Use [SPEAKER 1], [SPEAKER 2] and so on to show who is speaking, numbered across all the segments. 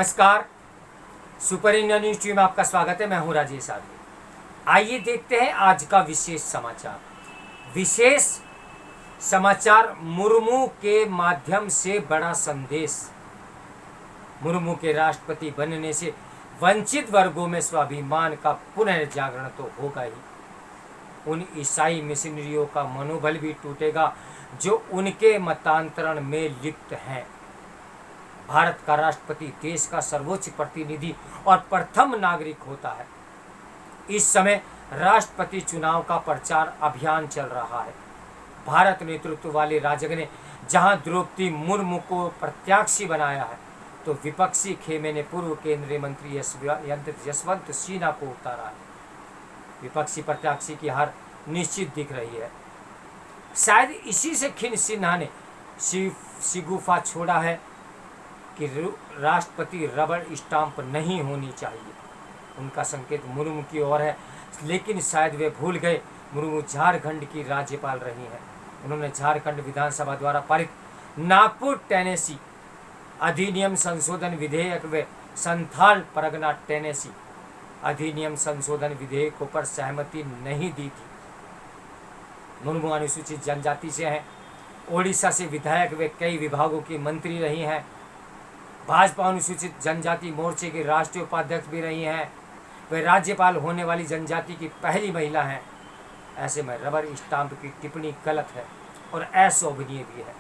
[SPEAKER 1] नमस्कार, super India news team में आपका स्वागत है। मैं हूं राजेश आदमी। आइए देखते हैं आज का विशेष समाचार मुर्मू के माध्यम से बड़ा संदेश। मुर्मू के राष्ट्रपति बनने से वंचित वर्गों में स्वाभिमान का पुनर्जागरण तो होगा ही, उन ईसाई मिशनरियों का मनोबल भी टूटेगा जो उनके मतांतरण में लिप्त हैं। भारत का राष्ट्रपति देश का सर्वोच्च प्रतिनिधि और प्रथम नागरिक होता है। इस समय राष्ट्रपति चुनाव का प्रचार अभियान चल रहा है। भारत नेतृत्व वाले राजग ने जहां द्रौपदी मुर्मू को प्रत्याशी बनाया है, तो विपक्षी खेमे ने पूर्व केंद्रीय मंत्री यशवंत सिन्हा को उतारा है। विपक्षी प्रत्याशी की हार निश्चित दिख रही है। शायद इसी से खिन्न सिन्हा ने शिगुफा छोड़ा है कि राष्ट्रपति रबड़ स्टाम्प नहीं होनी चाहिए। उनका संकेत मुर्मू की ओर है, लेकिन शायद वे भूल गए मुर्मू झारखंड की राज्यपाल रही हैं। उन्होंने झारखंड विधानसभा द्वारा पारित नागपुर टेनेसी अधिनियम संशोधन विधेयक व संथाल परगना टेनेसी अधिनियम संशोधन विधेयकों पर सहमति नहीं दी थी। मुर्मू अनुसूचित जनजाति से हैं। ओडिशा से विधायक व कई विभागों की मंत्री रही हैं। भाजपा अनुसूचित जनजाति मोर्चे के राष्ट्रीय उपाध्यक्ष भी रही हैं। वे राज्यपाल होने वाली जनजाति की पहली महिला हैं। ऐसे में रबर स्टाम्प की टिप्पणी गलत है और अशोभनीय भी है।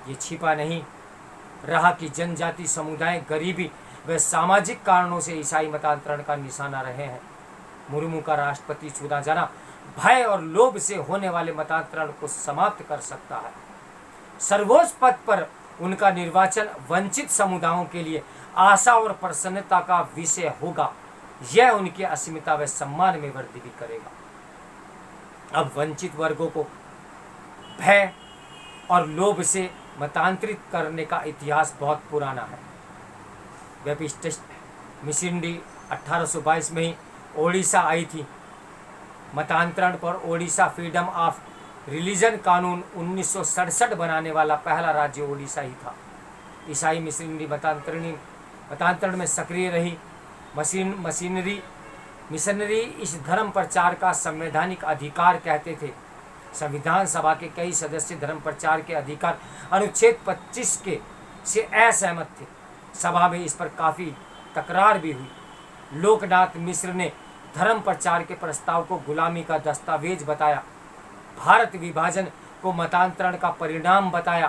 [SPEAKER 1] ये छिपा नहीं रहा कि जनजाति समुदाय गरीबी व सामाजिक कारणों से ईसाई मतांतरण का निशाना रहे हैं। मुर्मू का राष्ट्रपति चुना जाना भय और लोभ से होने वाले मतांतरण को समाप्त कर सकता है। सर्वोच्च पद पर उनका निर्वाचन वंचित समुदायों के लिए आशा और प्रसन्नता का विषय होगा। यह उनकी अस्मिता व सम्मान में वृद्धि भी करेगा। अब वंचित वर्गों को भय और लोभ से मतांतरित करने का इतिहास बहुत पुराना है। वेपिस्ट मिशनरी 1822 में ही ओडिशा आई थी। मतांतरण पर ओडिशा फ्रीडम ऑफ रिलीजन कानून 1967 बनाने वाला पहला राज्य ओडिशा ही था। ईसाई मिशनरी मतांतरण में सक्रिय रही। मिशनरी इस धर्म प्रचार का संवैधानिक अधिकार कहते थे। संविधान सभा के कई सदस्य धर्म प्रचार के अधिकार अनुच्छेद 25 के से असहमत थे। सभा में इस पर काफ़ी तकरार भी हुई। लोकनाथ मिश्र ने धर्म प्रचार के प्रस्ताव को गुलामी का दस्तावेज बताया। भारत विभाजन को मतांतरण का परिणाम बताया।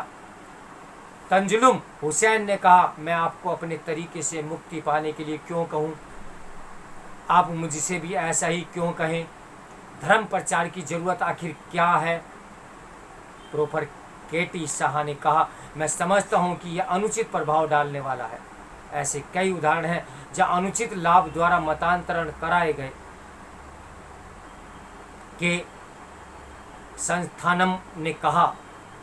[SPEAKER 1] तंजलुम हुसैन ने कहा, मैं आपको अपने तरीके से मुक्ति पाने के लिए क्यों कहूँ, आप मुझसे भी ऐसा ही क्यों कहें। धर्म प्रचार की जरूरत आखिर क्या है। प्रोफेसर केटी शाह ने कहा, मैं समझता हूँ कि यह अनुचित प्रभाव डालने वाला है। ऐसे कई उदाहरण हैं जहाँ अनुचित लाभ द्वारा मतांतरण कराए गए। के संस्थानम ने कहा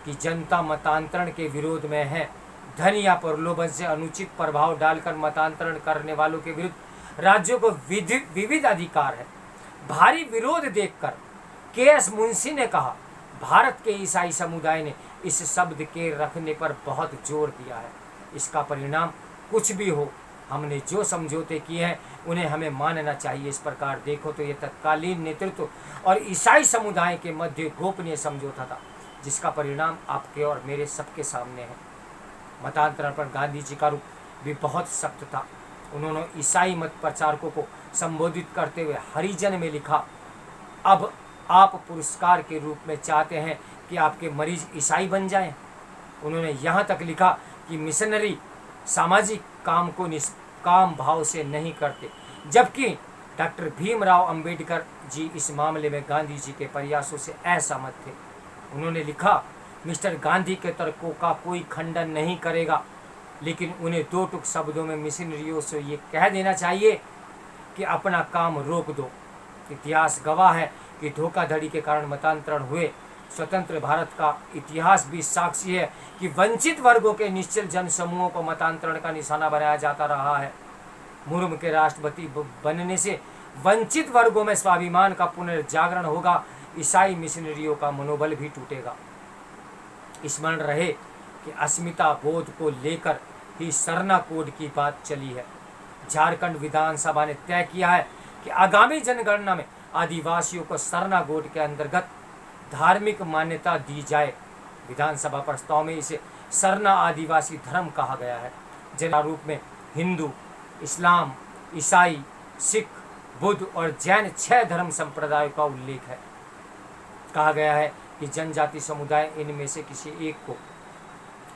[SPEAKER 1] कि जनता मतांतरण के विरोध में है। धन या प्रलोभन से अनुचित प्रभाव डालकर मतांतरण करने वालों के विरुद्ध राज्यों को विविध अधिकार है। भारी विरोध देखकर के.एस. मुंशी ने कहा, भारत के ईसाई समुदाय ने इस शब्द के रखने पर बहुत जोर दिया है। इसका परिणाम कुछ भी हो, हमने जो समझौते किए हैं उन्हें हमें मानना चाहिए। इस प्रकार देखो तो यह तत्कालीन नेतृत्व और ईसाई समुदाय के मध्य गोपनीय समझौता था, जिसका परिणाम आपके और मेरे सबके सामने है। मतांतरण पर गांधी जी का रुख भी बहुत सख्त था। उन्होंने ईसाई मत प्रचारकों को संबोधित करते हुए हरिजन में लिखा, अब आप पुरस्कार के रूप में चाहते हैं कि आपके मरीज ईसाई बन जाएं। उन्होंने यहाँ तक लिखा कि मिशनरी सामाजिक काम को निष्काम भाव से नहीं करते, जबकि डॉक्टर भीमराव अंबेडकर जी इस मामले में गांधी जी के प्रयासों से असहमत थे। उन्होंने लिखा, मिस्टर गांधी के तर्कों का कोई खंडन नहीं करेगा, लेकिन उन्हें दो टुक शब्दों में मिशनरियों से ये कह देना चाहिए कि अपना काम रोक दो। इतिहास गवाह है कि धोखाधड़ी के कारण मतांतरण हुए। स्वतंत्र भारत का इतिहास भी साक्षी है कि वंचित वर्गों के निश्चल जनसमूहों को मतांतरण का निशाना बनाया जाता रहा है। मुर्मू के राष्ट्रपति बनने से वंचित वर्गों में स्वाभिमान का पुनर्जागरण होगा। ईसाई मिशनरियों का मनोबल भी टूटेगा। स्मरण रहे कि अस्मिता बोध को लेकर ही सरना कोड की बात चली है। झारखंड विधानसभा ने तय किया है कि आगामी जनगणना में आदिवासियों को सरना कोड के अंतर्गत धार्मिक मान्यता दी जाए। विधानसभा प्रस्ताव में इसे सरना आदिवासी धर्म कहा गया है। जिनके रूप में हिंदू, इस्लाम, ईसाई, सिख, बुद्ध और जैन 6 धर्म संप्रदायों का उल्लेख है। कहा गया है कि जनजाति समुदाय इनमें से किसी एक को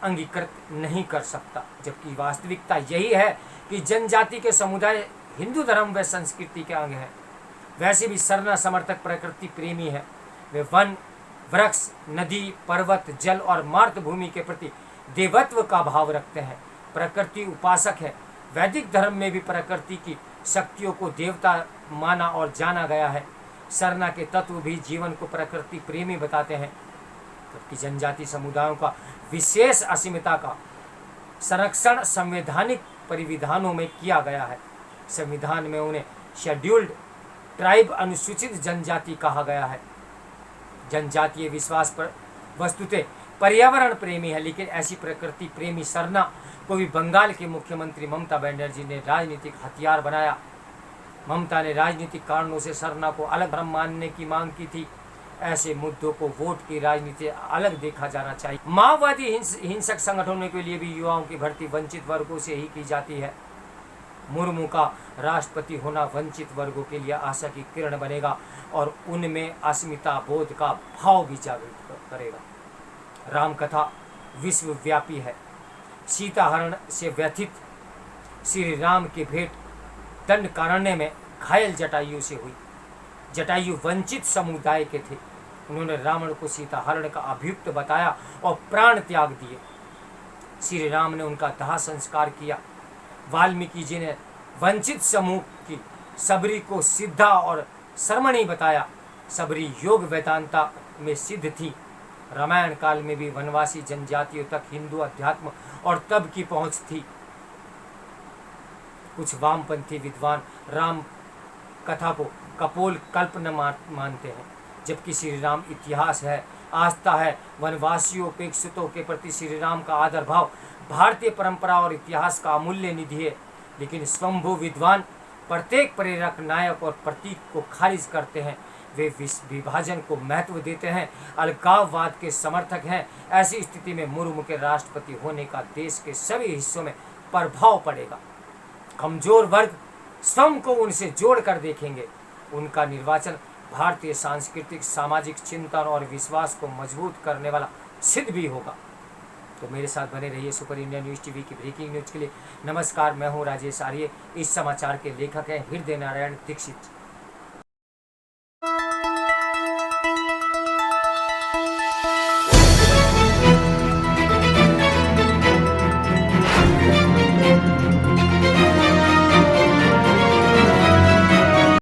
[SPEAKER 1] अंगीकृत नहीं कर सकता, जबकि वास्तविकता यही है कि जनजाति के समुदाय हिंदू धर्म व संस्कृति के अंग हैं। वैसे भी सरना समर्थक प्रकृति प्रेमी है। वे वन, वृक्ष, नदी, पर्वत, जल और मातृभूमि के प्रति देवत्व का भाव रखते हैं। प्रकृति उपासक है। वैदिक धर्म में भी प्रकृति की शक्तियों को देवता माना और जाना गया है। सरना के तत्व भी जीवन को प्रकृति प्रेमी बताते हैं, जबकि जनजाति समुदायों का विशेष असीमिता का संरक्षण संवैधानिक परिविधानों में किया गया है। संविधान में उन्हें शेड्यूल्ड ट्राइब अनुसूचित जनजाति कहा गया है। जनजातीय विश्वास पर वस्तुतः पर्यावरण प्रेमी है, लेकिन ऐसी प्रकृति प्रेमी सरना को भी बंगाल के मुख्यमंत्री ममता बनर्जी ने राजनीतिक हथियार बनाया। ममता ने राजनीतिक कारणों से सरना को अलग धर्म मानने की मांग की थी। ऐसे मुद्दों को वोट की राजनीति अलग देखा जाना चाहिए। माओवादी हिंसक संगठनों के लिए भी युवाओं की भर्ती वंचित वर्गों से ही की जाती है। मुर्मू का राष्ट्रपति होना वंचित वर्गों के लिए आशा की किरण बनेगा और उनमें अस्मिता बोध का भाव भी जागृत करेगा। रामकथा विश्वव्यापी है। सीताहरण से व्यथित श्री राम की भेंट दंडकारण्य में घायल जटायु से हुई। जटायु वंचित समुदाय के थे। उन्होंने रावण को सीताहरण का अभियुक्त बताया और प्राण त्याग दिए। श्री राम ने उनका दाह संस्कार किया। वाल्मीकि जी ने वंचित समूह की सबरी को सिद्धा और शर्मणी बताया। सबरी योग वेदांता में सिद्ध थी। रामायण काल में भी वनवासी जनजातियों तक हिंदू अध्यात्म और तप की पहुंच थी। कुछ वामपंथी विद्वान राम कथा को कपोल कल्पना मानते हैं, जबकि श्री राम इतिहास है, आस्था है। वनवासियों उपेक्षितों के प्रति श्री राम का आदर भाव भारतीय परंपरा और इतिहास का अमूल्य निधि है। लेकिन स्वयंभू विद्वान प्रत्येक प्रेरक, नायक और प्रतीक को खारिज करते हैं। वे विभाजन को महत्व देते हैं, अलगाववाद के समर्थक हैं। ऐसी स्थिति में मुर्मू के राष्ट्रपति होने का देश के सभी हिस्सों में प्रभाव पड़ेगा। कमजोर वर्ग स्वयं को उनसे जोड़कर देखेंगे। उनका निर्वाचन भारतीय सांस्कृतिक, सामाजिक चिंतन और विश्वास को मजबूत करने वाला सिद्ध भी होगा। तो मेरे साथ बने रहिए सुपर इंडिया न्यूज़ टीवी की ब्रेकिंग न्यूज़ के लिए। नमस्कार, मैं हूं राजेश आर्य। इस समाचार के लेखक हैं हृदय नारायण दीक्षित।